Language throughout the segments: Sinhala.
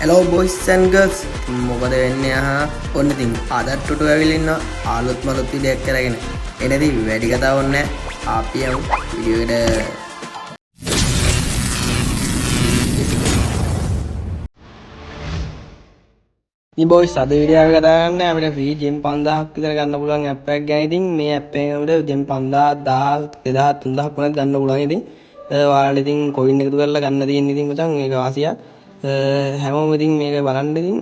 Hello boys and girls. මොකද වෙන්නේ ඔන්න ඉතින් අදට ටුටු ඇවිල්ලා ඉන්න ආලුත් මලුත් විදියක් කරගෙන එනදී වැඩි කතාවක් නැහැ. අපි යමු වීඩියෝ එකට. මේ boys අද වීඩියෝ එක කතා කරන්නේ අපිට free gem 5000ක් විතර ගන්න පුළුවන් app එකක් ගැන. ඉතින් මේ app එකෙන් අපිට gem 5000 1000 2000 3000 වුණත් ගන්න පුළුවන්. ඉතින් ඔයාලා ඉතින් coin එකතු කරලා ගන්න තියෙන ඉතින් මචං මේක වාසියක්. හැමෝම ඉතින් මේක බලන්න ඉතින්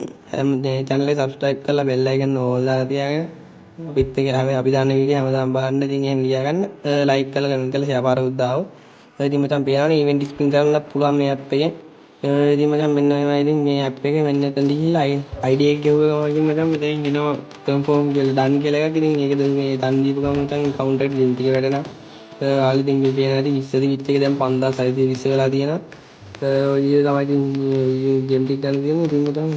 මේ channel එක subscribe කරලා bell icon all දාලා තියාගෙන අපිත් එක අපි දාන වීඩියෝ හැමදාම බලන්න ඉතින් එහෙම ලියා ගන්න like කරලා comment කරලා share පාරකුත් දාව. ඉතින් මචං පේනවනේ event spin කරන්නත් පුළුවන් මේ app එකෙන්. ඉතින් මචං මෙන්න මේවා ඉතින් මේ app එකේ මෙන්න එතන ගිහිල්ලා ID එක ගෙවුවා ඉතින් මචං මෙතෙන් එනවා confirm කියලා done කියලා එකක්. ඉතින් ඒකද මේ done දීපු ගමන් මචං account එකට link එක වැටෙනවා. ආලි ඉතින් මේ පේනවා ඉතින් 20 විච් එක දැන් 5620 වෙලා තියෙනවා. ඔය තමයි ඉතින් ගේම් ටික ගන්න තියෙන්නේ. ඉතින් මචං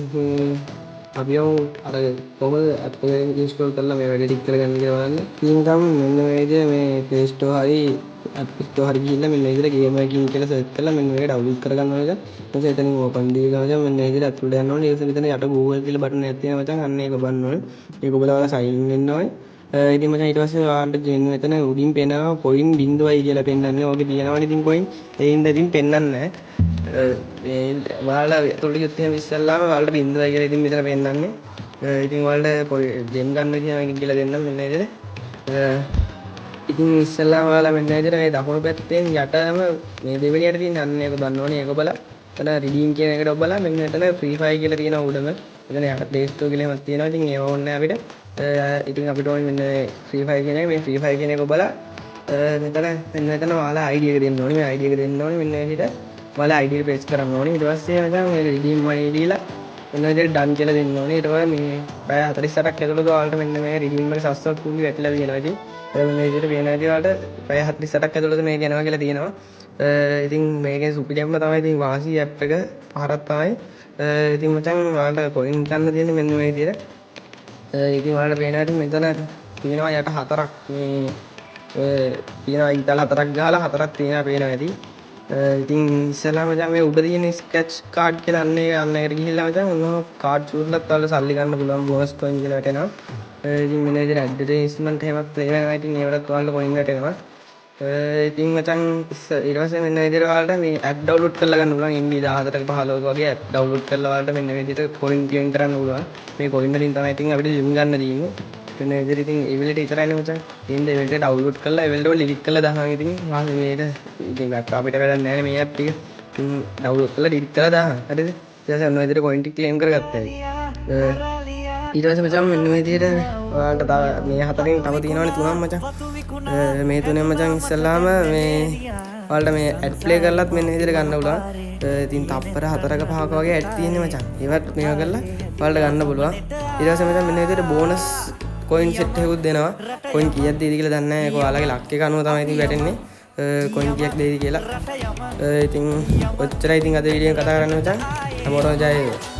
අපි යමු අර කොහොමද app එක install කරලා මේ වැඩ ටික කරගන්න කියලා බලන්න. ඉතින් තමයි මෙන්න මේ විදිහ මේ Play Store හරි App Store හරි ගිහිල්ලා මෙන්න මේ විදිහට game එකකින් කියලා search කරලා මෙන්න මේක download කරගන්න ඕනේ. ඊට පස්සේ එතනින් open දීලා මචං මෙන්න මේ විදිහට අප්ලෝඩ් යන්න ඕනේ. ඊට පස්සේ මෙතන යට Google කියලා බටන් එකක් තියෙනවා මචං. අන්න ඒක ඔබන්න ඕනේ. ඒක ඔබලා sign in වෙන්න ඕනේ. ඉතින් මචං ඊට පස්සේ ඔයාලට මෙතන උඩින් පේනවා coin 0යි කියලා පෙන්නන්නේ. ඔගේ තියෙනවනේ ඉතින් coin. ඒ හින්දා ඉතින් පෙන්නන්නේ නැහැ. ඔයාලා ඇතුළට ගියොත් එහෙම ඉස්සල්ලාම ඔයාලට 0යි කියලා ඉතින් මෙතන පෙන්නන්නේ. ඉතින් ඔයාලට gem ගන්න විදිහ කියලා දෙන්නම් මෙන්න මේ විදිහට. ඉතින් ඉස්සල්ලාම ඔයාලා මෙන්න මේ විදිහට මේ දකුණු පැත්තෙන් යටම මේ දෙවෙනියට තියෙන අන්න ඒක බලන්න ඕනේ. ඒක බලලා එතන redeem කියන එකට ඔබලා මෙන්න එතන free fire කියලා තියෙනවා උඩම. එතන යට play store කියලා එකක් තියෙනවා. ඉතින් ඒව ඕනේ අපිට. ඉතින් අපිට ඕනේ මෙන්න free fire කියන එක. මේ free fire කියන එක ඔබලා මෙතන ඔයාලා ID එක දෙන්න ඕනේ. මේ ID එක දෙන්න ඕනේ මෙන්න මේ විදිහට. ඔයාලා ID එක press කරන්න ඕනේ. ඊට පස්සේ මචං මේ redeem money දීලා මෙන්න විදිහට done කියලා දෙන්න ඕනේ. ඊට පස්සේ මේ පැය 48ක් ඇතුළත ඔයාලට මෙන්න මේ redeem එක සස්වක් කුණි වැටලා තියෙනවා. ඉතින් මේ විදිහට පේන විදිහට ඔයාලට පැය 48ක් ඇතුළත මේක යනවා කියලා තියෙනවා. ඉතින් මේකේ සුපිරියම්ම තමයි ඉතින් වාසි app එක පහරක් තමයි. ඉතින් මචං ඔයාලට coin ගන්න තියෙන්නේ මෙන්න මේ විදිහට. ඉතින් ඔයාලට පේනවා ඉතින් මෙතන තියෙනවා යට හතරක් මේ තියෙනවා ඉතල හතරක් ගහලා හතරක් තියෙනවා පේනවා ඇති. ඉතින් ඉස්සෙල්ලාම මචං මේ උඩ තියෙන ස්කැච් කාඩ් කියලා අන්න එකට ගිහිල්ලා මචං ඔන්න කාඩ් සූර්ලත් වල සල්ලි ගන්න පුළුවන් බෝනස් coin කියලා වැටෙනවා. ඉතින් මෙන්න විදිහට ඇඩ්වර්ටයිස්මන්ට් එහෙමත් වෙනවා. ඉතින් ඒවලත් ඔයාලට coin වැටෙනවා. ඉතින් මචං ඊට පස්සේ මෙන්න විදිහට ඔයාලට මේ app download කරලා ගන්න පුළුවන්. MB 14ක 15ක වගේ app download කරලා ඔයාලට මෙන්න විදිහට coin gain කරන්න පුළුවන්. මේ coin වලින් තමයි ඉතින් අපිට gem ගන්න තියෙන්නේ. මෙන්න විදිහට ඉතින් ඒ වෙලෙට ඉතරයිනේ මචං. ඉතින් ඒ වෙලෙට download කරලා ඒ වෙලෙට ලිරික් කරලා දානවා. ඉතින් මේක ඉතින් අපිට වැඩක් නැහැ මේ app එක. ඉතින් download කරලා ලිරික් කරලා දානවා. හරිද? ඊට පස්සේ ඔන්න විදිහට coin ටික claim කරගත්තා. ඊට පස්සේ මචං මෙන්න මේ විදිහට ඔයාලට තව මේ හතරෙන් තව තියෙනවනේ තුනක් මචං. මේ තුනෙන් මචං ඉස්සල්ලාම මේ ඔයාලට මේ ඇඩ් ප්ලේ කරලත් මෙන්න විදිහට ගන්න පුළුවන්. ඉතින් තප්පර 4ක 5ක වගේ ඇඩ් තියෙන්නේ මචං. ඒවත් මේවා කරලා ඔයාලට ගන්න පුළුවන්. ඊට පස්සේ මචං මෙන්න විදිහට බෝනස් coin set එකකුත් දෙනවා. coin කීයක් දෙයිද කියලා දන්නේ නැහැ. ඒක ඔයාලගේ ලක් එක අනුව තමයි ඉතින් වැටෙන්නේ. coin කීයක් දෙයිද කියලා. ඉතින් ඔච්චරයි ඉතින් අද වීඩියෝ එක කතා කරන්න මචං. හැමෝටම ජය වේවා.